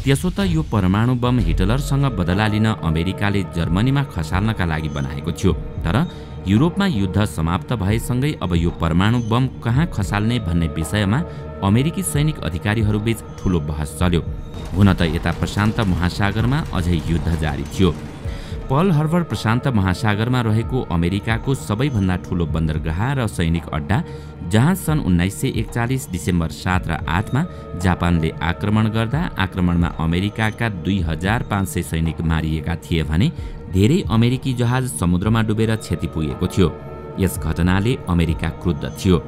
त्यसो त यो परमाणु बम हिटलरसँग बदला लिन अमेरिकाले जर्मनीमा खसाल्नका लागि बनाएको थियो। तर युरोपमा युद्ध समाप्त भएसँगै अब यो परमाणु बम कहाँ खसाल्ने भन्ने विषयमा अमेरिकी सैनिक अधिकारीहरूबीच ठूलो बहस चल्यो। हुन त यता प्रशान्त महासागरमा अझै युद्ध जारी थियो। पर्ल हार्बर प्रशान्त महासागरमा रहेको अमेरिकाको सबैभन्दा ठूलो बन्दरगाह र सैनिक अड्डा, जहाँ सन् 1941 डिसेम्बर 7 र 8 मा जापानले आक्रमण गर्दा आक्रमणमा अमेरिकाका 2500 सैनिक मारिएका थिए भने धेरै अमेरिकी जहाज समुद्रमा डुबेर क्षति पुगेको थियो। यस घटनाले अमेरिका क्रुद्ध थियो।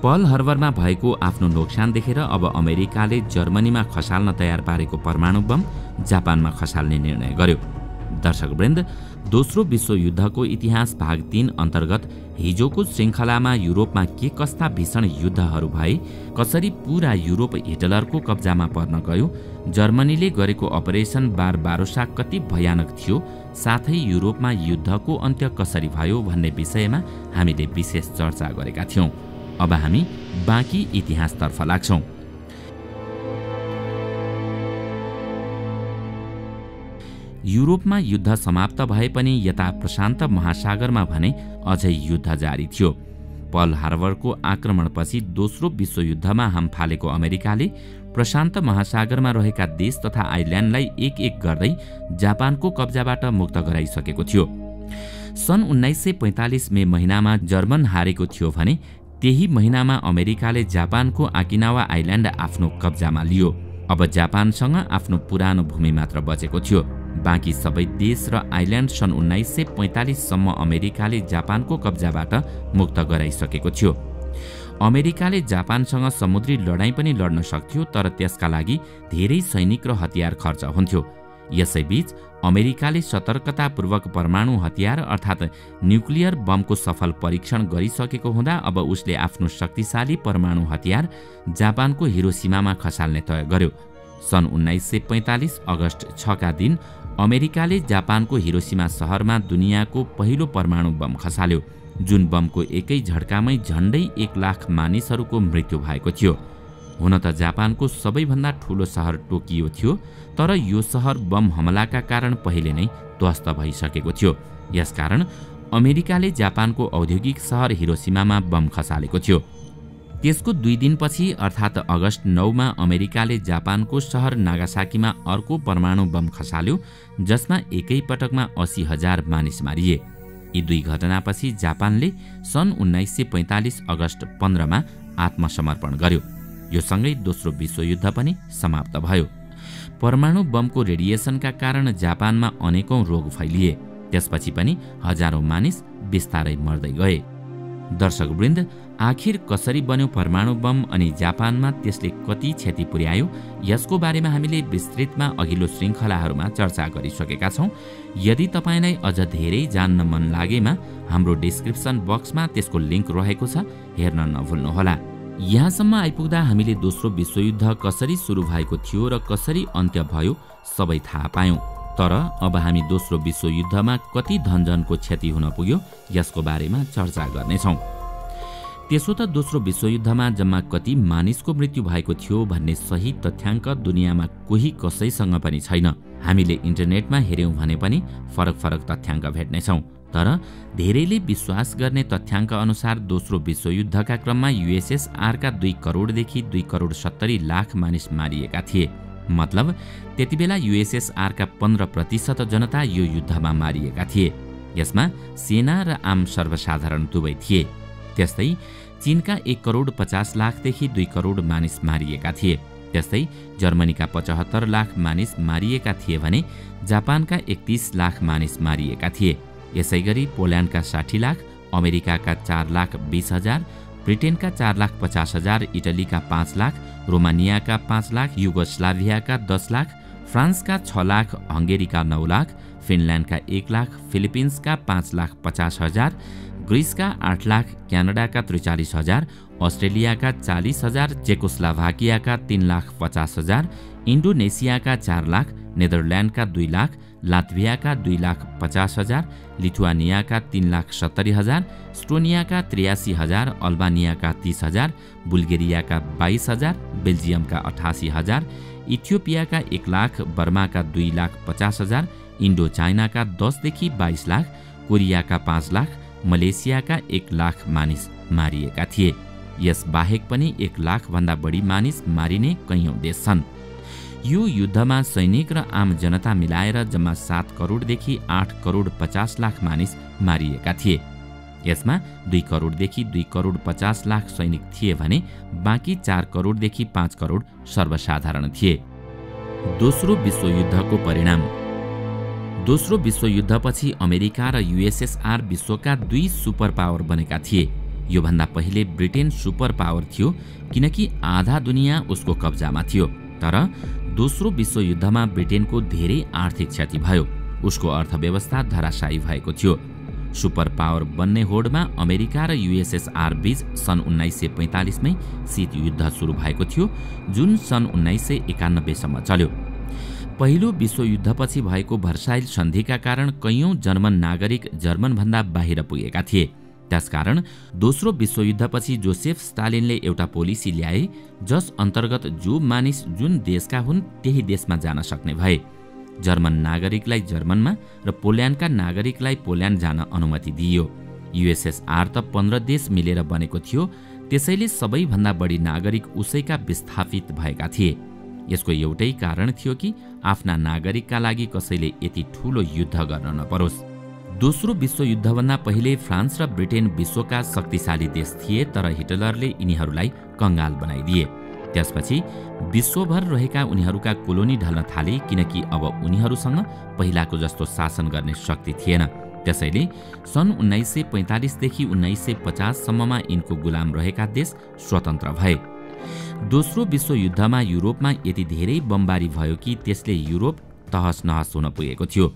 पर्ल हार्बरमा भएको आफ्नो नोक्सान देखेर अब अमेरिकाले जर्मनीमा खसाल्न तयार पारेको परमाणु बम जापानमा खसाल्ने निर्णय गर्यो। दर्शकवृन्द, दोस्रो विश्वयुद्धको इतिहास भाग 3 अन्तर्गत हिजोको श्रृङ्खलामा युरोपमा के कस्ता भीषण युद्धहरू भए, कसरी पूरा युरोप हिटलरको कब्जामा पर्न गयो, जर्मनीले गरेको अपरेसन बारबारोसा कति भयानक थियो, साथै युरोपमा युद्धको अन्त्य कसरी भयो भन्ने विषयमा हामीले विशेष चर्चा गरेका थियौं। अब हामी बाँकी इतिहासतर्फ लाग्छौं। युरोपमा युद्ध समाप्त भए पनि यता प्रशान्त महासागरमा भने अझै युद्ध जारी थियो। पर्ल हार्बरको आक्रमणपछि दोस्रो विश्वयुद्धमा हाम फालेको अमेरिकाले प्रशान्त महासागरमा रहेका देश तथा आइल्यान्डलाई एक एक गर्दै जापानको कब्जाबाट मुक्त गराइसकेको थियो। सन् 1945 मे महिनामा जर्मन हारेको थियो भने त्यही महिनामा अमेरिकाले जापानको आकिनावा आइल्यान्ड आफ्नो कब्जामा लियो। अब जापानसँग आफ्नो पुरानो भूमि मात्र बचेको थियो। बाँकी सबै देश र आइल्यान्ड सन् 1945 सम्म अमेरिकाले जापानको कब्जाबाट मुक्त गराइसकेको थियो। अमेरिकाले जापानसँग समुद्री लडाईँ पनि लड्न सक्थ्यो, तर त्यसका लागि धेरै सैनिक र हतियार खर्च हुन्थ्यो। यसैबीच अमेरिकाले सतर्कतापूर्वक परमाणु हतियार अर्थात् न्युक्लियर बमको सफल परीक्षण गरिसकेको हुँदा अब उसले आफ्नो शक्तिशाली परमाणु हतियार जापानको हिरोसिमामा खसाल्ने तय गर्यो। सन् 1945 अगस्त 6 का दिन अमेरिकाले जापानको हिरोसिमा शहरमा दुनियाँको पहिलो परमाणु बम खसाल्यो, जुन बमको एकै झड्कामै झण्डै 1 लाख मानिसहरूको मृत्यु भएको थियो। हुन त जापानको सबैभन्दा ठूलो शहर टोकियो थियो, तर यो शहर बम हमलाका कारण पहिले नै ध्वस्त भइसकेको थियो। यसकारण अमेरिकाले जापानको औद्योगिक शहर हिरोसिमामा बम खसालेको थियो। त्यसको 2 दिनपछि अर्थात् अगस्त 9 मा अमेरिकाले जापानको शहर नागासाकीमा अर्को परमाणु बम खसाल्यो, जसमा एकै पटकमा 80,000 मानिस मारिए। यी 2 घटनापछि जापानले सन् 1945 अगस्त 15 मा आत्मसमर्पण गर्यो। यो सँगै दोस्रो विश्वयुद्ध पनि समाप्त भयो। परमाणु बमको रेडिएसनका कारण जापानमा अनेकौं रोग फैलिए। त्यसपछि पनि हजारौं मानिस बिस्तारै मर्दै गए। दर्शकवृन्द, आखिर कसरी बन्यो परमाणु बम अनि जापानमा त्यसले कति क्षति पुर्यायो, यसको बारेमा हामीले विस्तृतमा अघिल्लो श्रृङ्खलाहरूमा चर्चा गरिसकेका छौं। यदि तपाईलाई अझ धेरै जान्न मन लागेमा हाम्रो डिस्क्रिप्सन बक्समा त्यसको लिङ्क रहेको छ, हेर्न नभुल्नुहोला। यहाँसम्म आइपुग्दा हामीले दोस्रो विश्वयुद्ध कसरी सुरु भएको थियो र कसरी अन्त्य भयो सबै थाहा पायौं। तर अब हामी दोस्रो विश्वयुद्धमा कति धनजनको क्षति हुन पुग्यो यसको बारेमा चर्चा गर्नेछौं। त्यसो त दोस्रो विश्वयुद्धमा जम्मा कति मानिसको मृत्यु भएको थियो भन्ने सही तथ्याङ्क दुनियाँमा कोही कसैसँग पनि छैन। हामीले इन्टरनेटमा हेर्यौं भने पनि फरक फरक तथ्याङ्क भेट्नेछौं। तर धेरैले विश्वास गर्ने तथ्याङ्क अनुसार दोस्रो विश्वयुद्धका क्रममा USSR का 2 करोडदेखि 2 करोड 70 लाख मानिस मारिएका थिए। मतलब त्यतिबेला USSR का 15% जनता यो युद्धमा मारिएका थिए। यसमा सेना र आम सर्वसाधारण दुवै थिए। त्यस्तै चीनका 1 करोड 50 लाखदेखि 2 करोड मानिस मारिएका थिए। त्यस्तै जर्मनीका 75 लाख मानिस मारिएका थिए भने जापानका 31 लाख मानिस मारिएका थिए। यसैगरी पोल्यान्डका 60 लाख, अमेरिकाका 4,20,000, ब्रिटेनका 4,50,000, इटलीका 5 लाख, रोमानियाका 5 लाख, युगोस्लाभियाका 10 लाख, फ्रान्सका 6 लाख, हंगेरीका 9 लाख, फिनल्यान्डका 1 लाख, फिलिपिन्सका 5,50,000, ग्रीसका 8 लाख, क्यानाडाका 43,000, अस्ट्रेलियाका 40,000, चेकोस्लोभाकियाका 3,50,000, इन्डोनेसियाका 4 लाख, नेदरल्यान्डका 2 लाख, लात्भियाका 2,50,000, लिथुआनियाका 3,70,000, स्टोनियाका 83,000, अल्बानियाका 30,000, बुल्गेरियाका 22,000, बेल्जियमका 88,000, इथियोपियाका 1 लाख, बर्माका 2,50,000, इन्डो चाइनाका 10 देखि 22 लाख, कोरियाका 5 लाख, मलेसियाका 1 लाख मानिस मारिएका थिए। यस बाहेक पनि 1 लाख भन्दा बढी मानिस मारिने कैयौं देश छन्। यो युद्धमा सैनिक र आम जनता मिलाएर जम्मा 7 करोडदेखि 8 करोड 50 लाख मानिस मारिएका थिए। यसमा 2 करोडदेखि 2 करोड 50 लाख सैनिक थिए भने बाँकी 4 करोडदेखि 5 करोड सर्वसाधारण थिए। दोस्रो विश्वयुद्धको परिणाम। दोस्रो विश्वयुद्धपछि अमेरिका र युएसएसआर विश्वका 2 सुपर पावर बनेका थिए। योभन्दा पहिले ब्रिटेन सुपर पावर थियो किनकि आधा दुनियाँ उसको कब्जामा थियो। तर दोस्रो विश्वयुद्धमा ब्रिटेनको धेरै आर्थिक क्षति भयो। उसको अर्थव्यवस्था धराशायी भएको थियो। सुपर पावर बन्ने होडमा अमेरिका र युएसएसआर बीच सन् 1945 मै शीत युद्ध सुरु भएको थियो, जुन सन् 1991 सम्म चल्यो। पहिलो विश्वयुद्धपछि भएको भर्साइल सन्धिका कारण कैयौं जर्मन नागरिक जर्मनभन्दा बाहिर पुगेका थिए। त्यसकारण दोस्रो विश्वयुद्धपछि जोसेफ स्टालिनले एउटा पोलिसी ल्याए जस अन्तर्गत जो मानिस जुन देशका हुन् त्यही देशमा जान सक्ने भए। जर्मन नागरिकलाई जर्मनमा र पोल्यान्डका नागरिकलाई पोल्यान्ड जान अनुमति दिइयो। युएसएसआर त 15 देश मिलेर बनेको थियो, त्यसैले सबैभन्दा बढी नागरिक उसैका विस्थापित भएका थिए। यसको एउटै कारण थियो कि आफ्ना नागरिकका लागि कसैले यति ठूलो युद्ध गर्न नपरोस्। दोस्रो विश्वयुद्धभन्दा पहिले फ्रान्स र ब्रिटेन विश्वका शक्तिशाली देश थिए, तर हिटलरले यिनीहरूलाई कंगाल बनाइदिए। त्यसपछि विश्वभर रहेका उनीहरूका कोलोनी ढल्न थाले किनकि अब उनीहरूसँग पहिलाको जस्तो शासन गर्ने शक्ति थिएन। त्यसैले सन् 1945 देखि 1950 सम्ममा यिनको गुलाम रहेका देश स्वतन्त्र भए। दोस्रो विश्वयुद्धमा युरोपमा यति धेरै बमबारी भयो कि त्यसले युरोप तहस नहस हुन पुगेको थियो।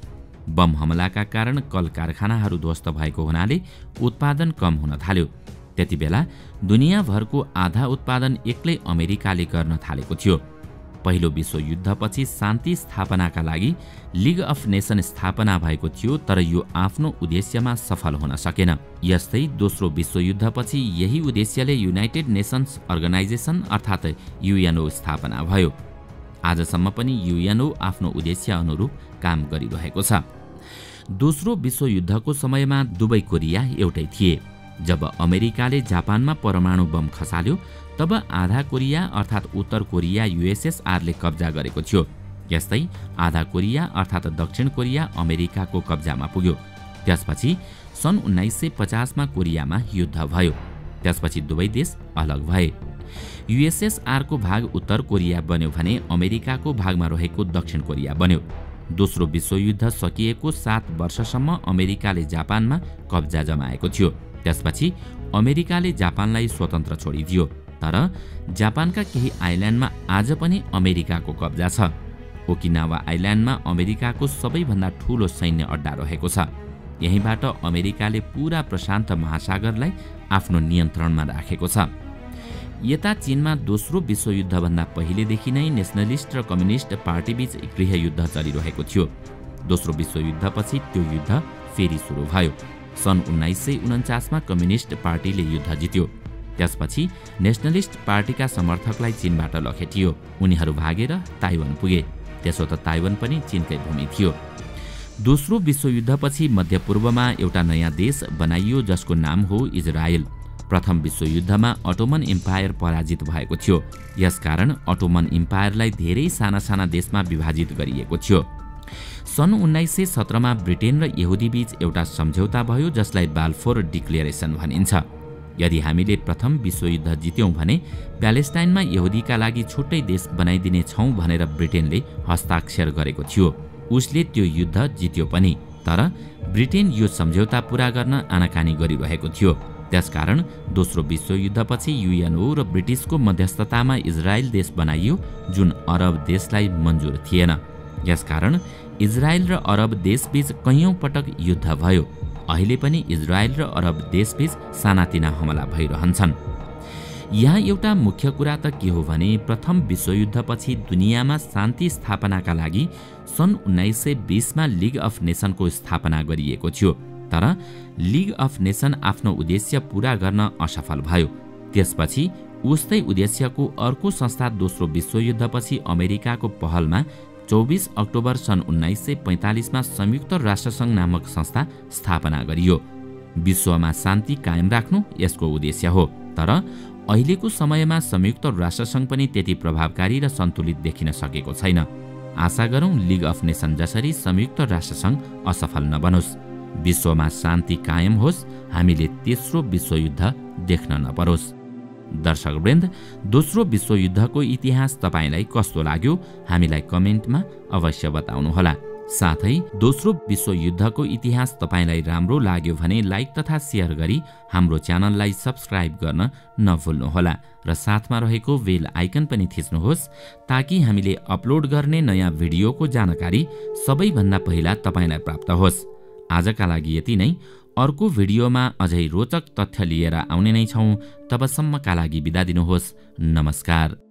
बम हमलाका कारण कल कारखानाहरू ध्वस्त भएको हुनाले उत्पादन कम हुन थाल्यो। त्यति बेला दुनियाँभरको आधा उत्पादन एक्लै अमेरिकाले गर्न थालेको थियो। पहिलो विश्वयुद्धपछि शान्ति स्थापनाका लागि लिग अफ नेसन स्थापना भएको थियो, तर यो आफ्नो उद्देश्यमा सफल हुन सकेन। यस्तै दोस्रो विश्वयुद्धपछि यही उद्देश्यले युनाइटेड नेसन्स अर्गनाइजेसन अर्थात् युएनओ स्थापना भयो। आजसम्म पनि युएनओ आफ्नो उद्देश्य अनुरूप काम गरिरहेको छ। दोस्रो विश्वयुद्धको समयमा दुवै कोरिया एउटै थिए। जब अमेरिकाले जापानमा परमाणु बम खसाल्यो तब आधा कोरिया अर्थात् उत्तर कोरिया युएसएसआरले कब्जा गरेको थियो। यस्तै आधा कोरिया अर्थात् दक्षिण कोरिया अमेरिकाको कब्जामा पुग्यो। त्यसपछि सन् 1950 मा कोरियामा युद्ध भयो। त्यसपछि दुवै देश अलग भए। युएसएसआरको भाग उत्तर कोरिया बन्यो भने अमेरिकाको भागमा रहेको दक्षिण कोरिया बन्यो। दोस्रो विश्वयुद्ध सकिएको 7 वर्षसम्म अमेरिकाले जापानमा कब्जा जमाएको थियो। त्यसपछि अमेरिकाले जापानलाई स्वतन्त्र छोडिदियो, तर जापानका केही आइल्यान्डमा आज पनि अमेरिकाको कब्जा छ। ओकिनावा आइल्यान्डमा अमेरिकाको सबैभन्दा ठूलो सैन्य अड्डा रहेको छ। यहीँबाट अमेरिकाले पूरा प्रशान्त महासागरलाई आफ्नो नियन्त्रणमा राखेको छ। यता चीनमा दोस्रो विश्वयुद्धभन्दा पहिलेदेखि नै नेसनलिस्ट र कम्युनिस्ट पार्टीबीच गृहयुद्ध चलिरहेको थियो। दोस्रो विश्वयुद्धपछि त्यो युद्ध फेरि सुरु भयो। सन् 1949 मा कम्युनिस्ट पार्टीले युद्ध जित्यो। त्यसपछि नेसनलिस्ट पार्टीका समर्थकलाई चीनबाट लखेटियो। उनीहरू भागेर ताइवान पुगे। त्यसो त ताइवान पनि चीनकै भूमि थियो। दोस्रो विश्वयुद्धपछि मध्यपूर्वमा एउटा नयाँ देश बनाइयो जसको नाम हो इजरायल। प्रथम विश्वयुद्धमा अटोमन इम्पायर पराजित भएको थियो। यसकारण अटोमन इम्पायरलाई धेरै साना साना देशमा विभाजित गरिएको थियो। सन् 1917 मा ब्रिटेन र यहुदी बीच एउटा सम्झौता भयो जसलाई बाल्फोर डिक्लेरेसन भनिन्छ। यदि हामीले प्रथम विश्वयुद्ध जित्यौं भने प्यालेस्टाइनमा यहुदीका लागि छुट्टै देश बनाइदिने छौं भनेर ब्रिटेनले हस्ताक्षर गरेको थियो। उसले त्यो युद्ध जित्यो पनि, तर ब्रिटेन यो सम्झौता पूरा गर्न आनाकानी गरिरहेको थियो। त्यसकारण दोस्रो विश्वयुद्धपछि युएनओ र ब्रिटिसको मध्यस्थतामा इजरायल देश बनाइयो, जुन अरब देशलाई मन्जुर थिएन। यसकारण इजरायल र अरब देशबीच कैयौं पटक युद्ध भयो। अहिले पनि इजरायल र अरब देशबीच सानातिना हमला भइरहन्छन्। यहाँ एउटा मुख्य कुरा त के हो भने प्रथम विश्वयुद्धपछि दुनियाँमा शान्ति स्थापनाका लागि सन् 1920 मा लिग अफ नेसनको स्थापना गरिएको थियो। तर लिग अफ नेसन आफ्नो उद्देश्य पूरा गर्न असफल भयो। त्यसपछि उस्तै उद्देश्यको अर्को संस्था दोस्रो विश्वयुद्धपछि अमेरिकाको पहलमा 24 अक्टोबर सन् 1945 मा संयुक्त राष्ट्रसङ्घ नामक संस्था स्थापना गरियो। विश्वमा शान्ति कायम राख्नु यसको उद्देश्य हो। तर अहिलेको समयमा संयुक्त राष्ट्रसङ्घ पनि त्यति प्रभावकारी र सन्तुलित देखिन सकेको छैन। आशा गरौँ लिग अफ नेसन जसरी संयुक्त राष्ट्रसङ्घ असफल नबनोस्, विश्वमा शान्ति कायम होस्, हामीले तेस्रो विश्वयुद्ध देख्न नपरोस्। दर्शकवृन्द, दोस्रो विश्वयुद्धको इतिहास तपाईलाई कस्तो लाग्यो हामीलाई कमेन्टमा अवश्य बताउनुहोला। साथै दोस्रो विश्वयुद्धको इतिहास तपाईलाई राम्रो लाग्यो भने लाइक तथा शेयर गरी हाम्रो च्यानललाई सब्स्क्राइब गर्न नभुल्नुहोला र साथमा रहेको बेल आइकन पनि थिच्नुहोस् ताकि हामीले अपलोड गर्ने नयाँ भिडियोको जानकारी सबैभन्दा पहिला तपाईलाई प्राप्त होस्। आजका लागि यति नै। अर्को भिडियोमा अझै रोचक तथ्य लिएर आउने नै छौं। तबसम्मका लागि बिदा दिनुहोस्। नमस्कार।